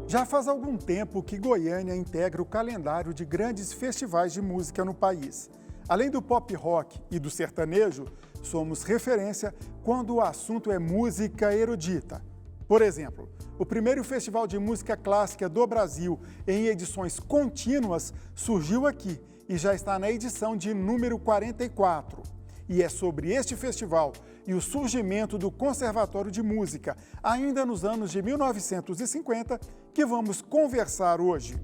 Já faz algum tempo que Goiânia integra o calendário de grandes festivais de música no país. Além do pop rock e do sertanejo, somos referência quando o assunto é música erudita. Por exemplo, o primeiro festival de música clássica do Brasil em edições contínuas surgiu aqui e já está na edição de número 44. E é sobre este festival e o surgimento do Conservatório de Música, ainda nos anos de 1950, que vamos conversar hoje.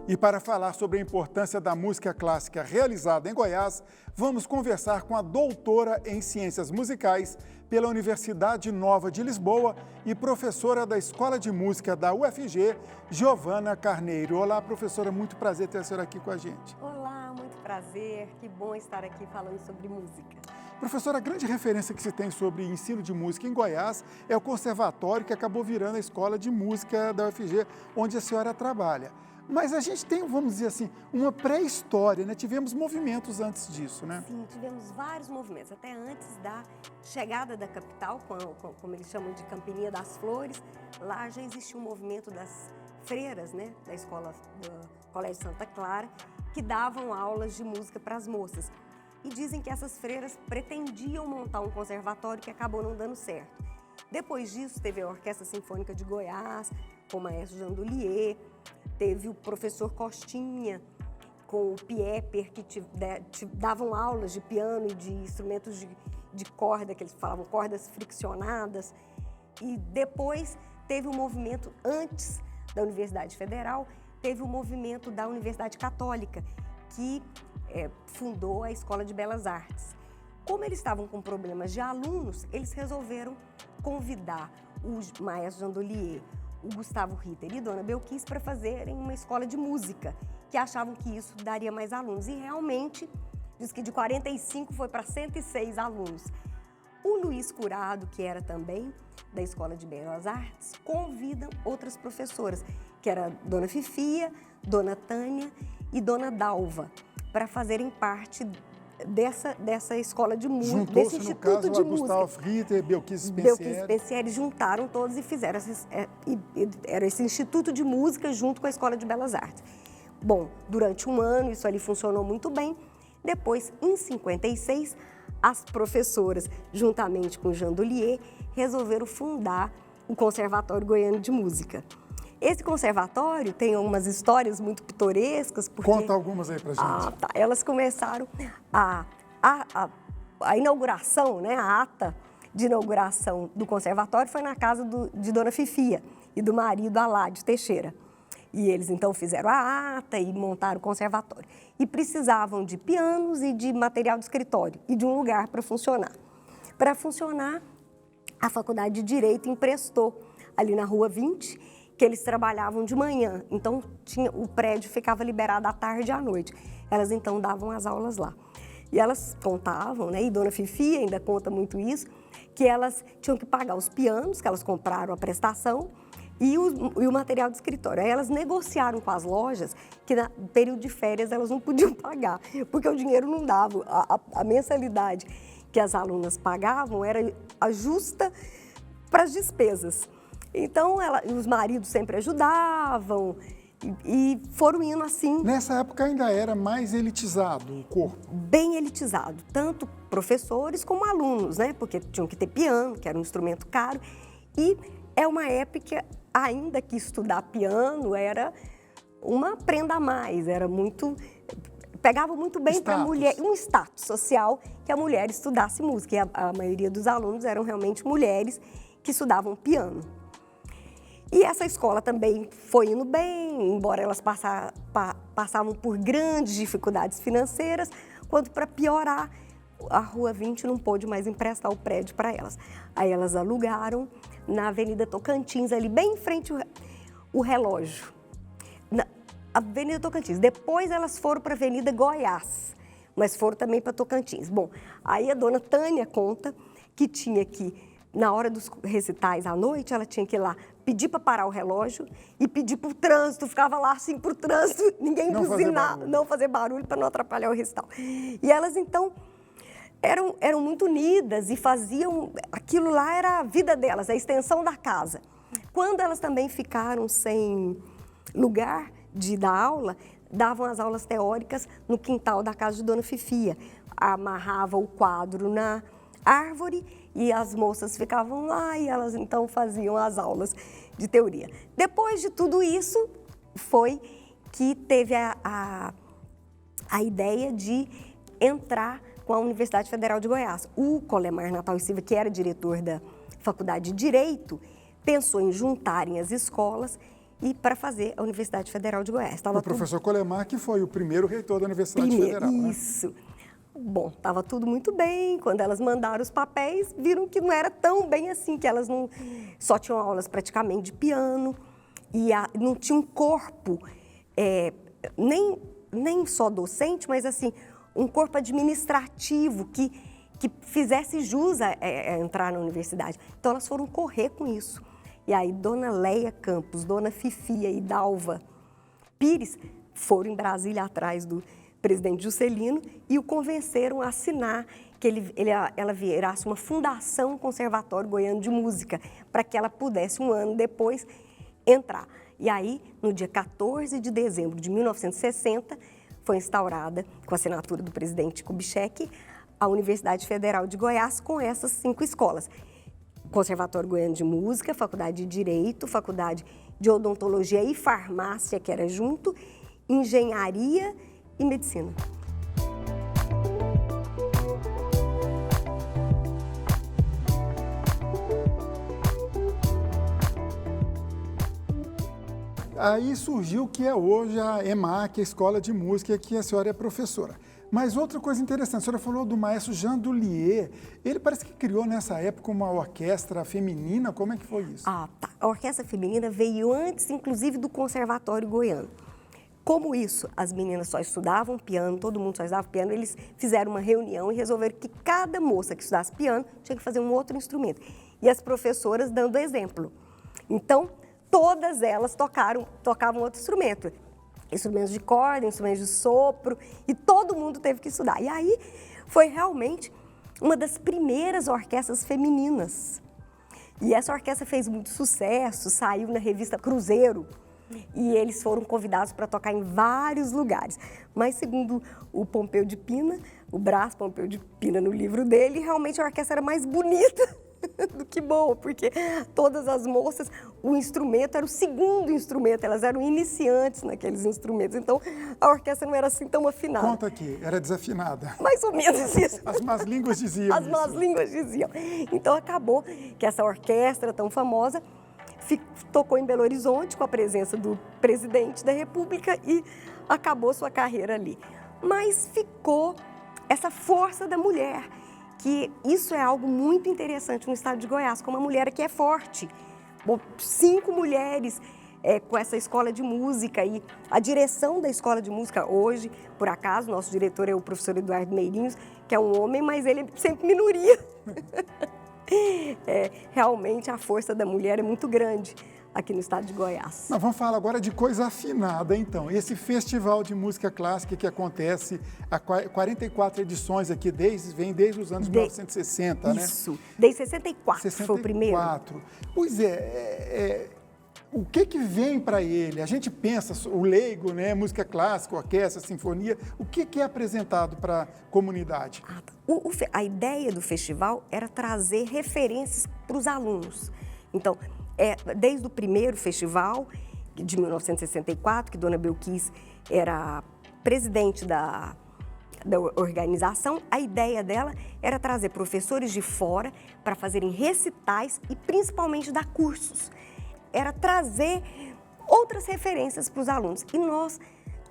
E para falar sobre a importância da música clássica realizada em Goiás, vamos conversar com a doutora em Ciências Musicais pela Universidade Nova de Lisboa e professora da Escola de Música da UFG, Giovana Carneiro. Olá, professora, muito prazer ter a senhora aqui com a gente. Olá, muito prazer, que bom estar aqui falando sobre música. Professora, a grande referência que se tem sobre ensino de música em Goiás é o conservatório que acabou virando a Escola de Música da UFG, onde a senhora trabalha. Mas a gente tem, vamos dizer assim, uma pré-história, né? Tivemos movimentos antes disso, né? Sim, tivemos vários movimentos, até antes da chegada da capital, como eles chamam de Campininha das Flores. Lá já existia um movimento das freiras, né? Da escola do Colégio Santa Clara, que davam aulas de música para as moças. E dizem que essas freiras pretendiam montar um conservatório que acabou não dando certo. Depois disso, teve a Orquestra Sinfônica de Goiás, com o maestro Jandolier. Teve o professor Costinha, com o Pieper, que davam aulas de piano e de instrumentos de corda, que eles falavam cordas friccionadas. E depois teve o movimento, antes da Universidade Federal, teve o movimento da Universidade Católica, que fundou a Escola de Belas Artes. Como eles estavam com problemas de alunos, eles resolveram convidar o maestro Jandolier, o Gustavo Ritter e Dona Belquis para fazerem uma escola de música, que achavam que isso daria mais alunos. E realmente, diz que de 45 foi para 106 alunos. O Luiz Curado, que era também da Escola de Belas Artes, convida outras professoras, que era Dona Fifia, Dona Tânia e Dona Dalva, para fazerem parte dessa escola de música, desse instituto de música. Gustavo Ritter, Belquis Spencieri juntaram todos e fizeram era esse instituto de música junto com a Escola de Belas Artes. Bom, durante um ano isso ali funcionou muito bem. Depois, em 56, as professoras, juntamente com o Jandolier, resolveram fundar o Conservatório Goiano de Música. Esse conservatório tem umas histórias muito pitorescas. Porque, conta algumas aí pra gente. Elas começaram a inauguração, né, a ata de inauguração do conservatório foi na casa de Dona Fifia e do marido Aládio Teixeira. E eles então fizeram a ata e montaram o conservatório. E precisavam de pianos e de material de escritório e de um lugar para funcionar. Para funcionar, a Faculdade de Direito emprestou ali na Rua 20, que eles trabalhavam de manhã, então o prédio ficava liberado à tarde e à noite. Elas então davam as aulas lá. E elas contavam, né, e Dona Fifi ainda conta muito isso, que elas tinham que pagar os pianos, que elas compraram a prestação, e o material de escritório. Aí elas negociaram com as lojas que no período de férias elas não podiam pagar, porque o dinheiro não dava. A mensalidade que as alunas pagavam era a justa para as despesas. Então, os maridos sempre ajudavam e foram indo assim. Nessa época ainda era mais elitizado o corpo? Bem elitizado, tanto professores como alunos, né? Porque tinham que ter piano, que era um instrumento caro. E é uma época ainda que estudar piano era uma prenda a mais, era muito... Pegava muito bem para a mulher, um status social que a mulher estudasse música. E a maioria dos alunos eram realmente mulheres que estudavam piano. E essa escola também foi indo bem, embora elas passavam por grandes dificuldades financeiras, quando para piorar, a Rua 20 não pôde mais emprestar o prédio para elas. Aí elas alugaram na Avenida Tocantins, ali bem em frente o relógio. Na Avenida Tocantins. Depois elas foram para a Avenida Goiás, mas foram também para Tocantins. Bom, aí a Dona Tânia conta que tinha que, na hora dos recitais à noite, ela tinha que ir lá pedir para parar o relógio e pedir para o trânsito, ficava lá assim para o trânsito, ninguém buzinar, não fazer barulho para não atrapalhar o recital. E elas, então, eram muito unidas e faziam, aquilo lá era a vida delas, a extensão da casa. Quando elas também ficaram sem lugar de dar aula, davam as aulas teóricas no quintal da casa de Dona Fifia. Amarrava o quadro na árvore e as moças ficavam lá e elas então faziam as aulas de teoria. Depois de tudo isso, foi que teve a ideia de entrar com a Universidade Federal de Goiás. O Colemar Natal e Silva, que era diretor da Faculdade de Direito, pensou em juntarem as escolas e para fazer a Universidade Federal de Goiás. O professor Colemar, que foi o primeiro reitor da Universidade Federal. Isso. Né? Bom, estava tudo muito bem. Quando elas mandaram os papéis, viram que não era tão bem assim, que elas não só tinham aulas praticamente de piano e não tinha um corpo, nem só docente, mas assim, um corpo administrativo que fizesse jus a entrar na universidade. Então, elas foram correr com isso. E aí, Dona Leia Campos, Dona Fifia e Dalva Pires foram em Brasília atrás do presidente Juscelino e o convenceram a assinar que ela virasse uma fundação Conservatório Goiano de Música, para que ela pudesse, um ano depois, entrar. E aí, no dia 14 de dezembro de 1960, foi instaurada, com a assinatura do presidente Kubitschek, a Universidade Federal de Goiás, com essas 5 escolas. Conservatório Goiano de Música, Faculdade de Direito, Faculdade de Odontologia e Farmácia, que era junto, Engenharia e Medicina. Aí surgiu o que é hoje a EMAC, a Escola de Música, que a senhora é professora. Mas outra coisa interessante, a senhora falou do maestro Jean Dulier. Ele parece que criou nessa época uma orquestra feminina. Como é que foi isso? Tá. A orquestra feminina veio antes, inclusive, do Conservatório Goiano. Como isso, as meninas só estudavam piano, todo mundo só estudava piano, eles fizeram uma reunião e resolveram que cada moça que estudasse piano tinha que fazer um outro instrumento. E as professoras dando exemplo. Então, todas elas tocavam outro instrumento. Instrumentos de corda, instrumentos de sopro, e todo mundo teve que estudar. E aí foi realmente uma das primeiras orquestras femininas. E essa orquestra fez muito sucesso, saiu na revista Cruzeiro, e eles foram convidados para tocar em vários lugares. Mas, segundo o Pompeu de Pina, o Brás Pompeu de Pina, no livro dele, realmente a orquestra era mais bonita do que boa, porque todas as moças, o instrumento era o segundo instrumento, elas eram iniciantes naqueles instrumentos, então a orquestra não era assim tão afinada. Conta aqui, era desafinada. Mais ou menos isso. As más línguas diziam As más línguas diziam. Então acabou que essa orquestra tão famosa tocou em Belo Horizonte com a presença do presidente da República e acabou sua carreira ali. Mas ficou essa força da mulher, que isso é algo muito interessante no estado de Goiás, como a mulher aqui é forte. 5 mulheres com essa escola de música e a direção da escola de música hoje, por acaso, nosso diretor é o professor Eduardo Meirinhos, que é um homem, mas ele é sempre minoria. Realmente a força da mulher é muito grande aqui no estado de Goiás. Nós vamos falar agora de coisa afinada, então. Esse festival de música clássica que acontece há 44 edições aqui, vem desde os anos 1960, né? Isso, desde 64 foi o primeiro. Pois o que que vem para ele? A gente pensa, o leigo, né? Música clássica, orquestra, sinfonia, o que é apresentado para a comunidade? A ideia do festival era trazer referências para os alunos. Então, desde o primeiro festival, de 1964, que Dona Belquis era presidente da organização, a ideia dela era trazer professores de fora para fazerem recitais e principalmente dar cursos. Era trazer outras referências para os alunos. E nós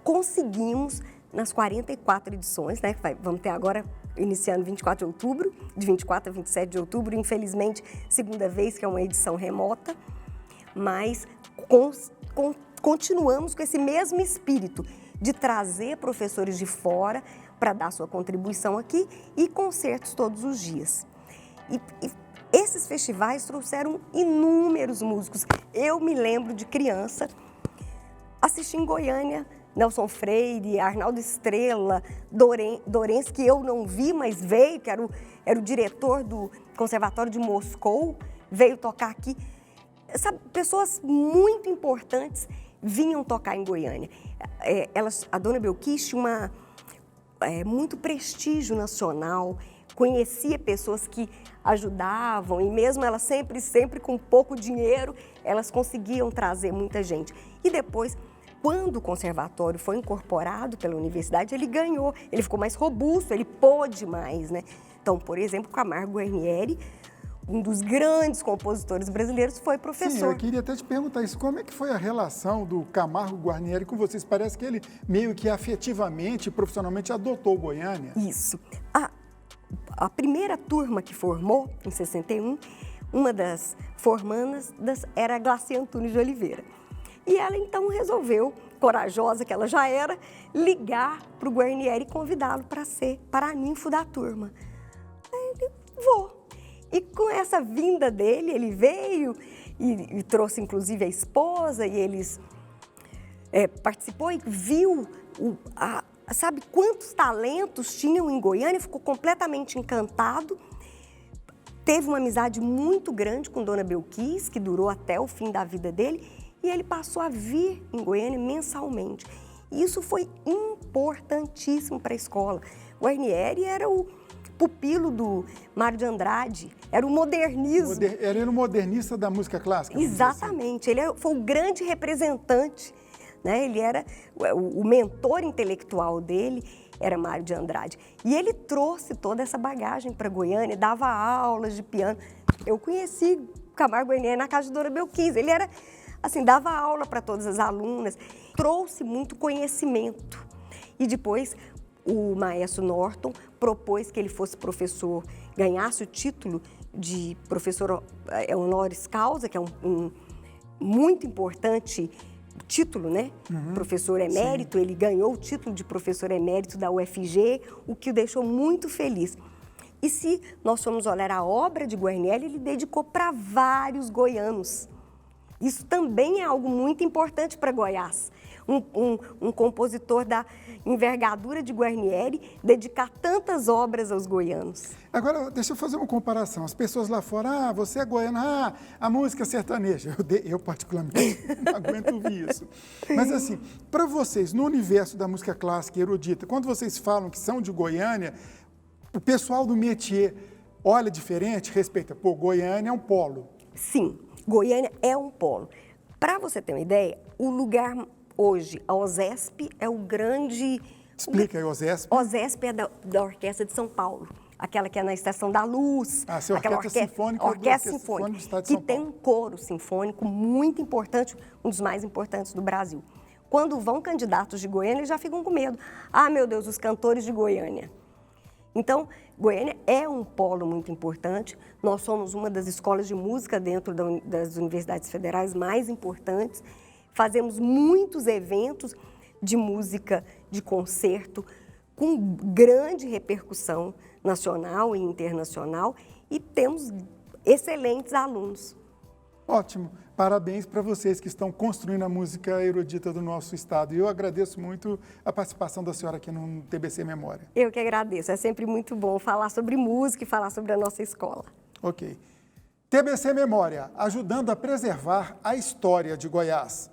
conseguimos, nas 44 edições, né, vamos ter agora, iniciando 24 de outubro, de 24 a 27 de outubro, infelizmente, segunda vez que é uma edição remota, mas continuamos com esse mesmo espírito de trazer professores de fora para dar sua contribuição aqui e concertos todos os dias. E Esses festivais trouxeram inúmeros músicos. Eu me lembro de criança assisti em Goiânia Nelson Freire, Arnaldo Estrela, Dorens, que eu não vi, mas veio, que era o diretor do Conservatório de Moscou, veio tocar aqui. Sabe, pessoas muito importantes vinham tocar em Goiânia. A Dona Belkis tinha muito prestígio nacional, conhecia pessoas que ajudavam e mesmo ela sempre com pouco dinheiro, elas conseguiam trazer muita gente. E depois, quando o conservatório foi incorporado pela universidade, ele ganhou, ele ficou mais robusto, ele pôde mais, né? Então, por exemplo, Camargo Guarnieri, um dos grandes compositores brasileiros, foi professor. Sim, eu queria até te perguntar isso, como é que foi a relação do Camargo Guarnieri com vocês? Parece que ele meio que afetivamente e profissionalmente adotou Goiânia. Isso. A primeira turma que formou, em 61, uma das formandas era a Glacia Antunes de Oliveira. E ela então resolveu, corajosa que ela já era, ligar para o Guarnieri e convidá-lo para ser paraninfo da turma. Aí ele, vou. E com essa vinda dele, ele veio e trouxe inclusive a esposa e eles participou e viu sabe quantos talentos tinham em Goiânia, ficou completamente encantado. Teve uma amizade muito grande com Dona Belkis, que durou até o fim da vida dele, e ele passou a vir em Goiânia mensalmente. E isso foi importantíssimo para a escola. O Guarnieri era o pupilo do Mário de Andrade, era o modernismo. Ele era o modernista da música clássica? Exatamente, ele foi o grande representante, né? Ele era o mentor intelectual dele, era Mário de Andrade. E ele trouxe toda essa bagagem para Goiânia, dava aulas de piano. Eu conheci Camargo Guarnieri na casa de Dona Belkis, ele era, assim, dava aula para todas as alunas, trouxe muito conhecimento. E depois o maestro Norton propôs que ele fosse professor, ganhasse o título de professor honoris causa, que é um muito importante título, né? Professor emérito, sim. Ele ganhou o título de professor emérito da UFG, o que o deixou muito feliz. E se nós formos olhar a obra de Guarnieri, ele dedicou para vários goianos. Isso também é algo muito importante para Goiás. Um compositor da envergadura de Guarnieri dedicar tantas obras aos goianos. Agora, deixa eu fazer uma comparação. As pessoas lá fora, você é goiano, a música é sertaneja. Eu particularmente, não aguento ouvir isso. Mas assim, para vocês, no universo da música clássica erudita, quando vocês falam que são de Goiânia, o pessoal do métier olha diferente, respeita. Pô, Goiânia é um polo. Sim, Goiânia é um polo. Para você ter uma ideia, o lugar hoje, a OSESP é o grande... Explica aí, OSESP. OSESP é da Orquestra de São Paulo, aquela que é na Estação da Luz. Aquela Orquestra Sinfônica do Estado de São Paulo. Que tem um coro sinfônico muito importante, um dos mais importantes do Brasil. Quando vão candidatos de Goiânia, eles já ficam com medo. Ah, meu Deus, os cantores de Goiânia. Então, Goiânia é um polo muito importante. Nós somos uma das escolas de música dentro das universidades federais mais importantes. Fazemos muitos eventos de música, de concerto, com grande repercussão nacional e internacional, e temos excelentes alunos. Ótimo. Parabéns para vocês que estão construindo a música erudita do nosso estado. E eu agradeço muito a participação da senhora aqui no TBC Memória. Eu que agradeço. É sempre muito bom falar sobre música e falar sobre a nossa escola. Ok. TBC Memória, ajudando a preservar a história de Goiás.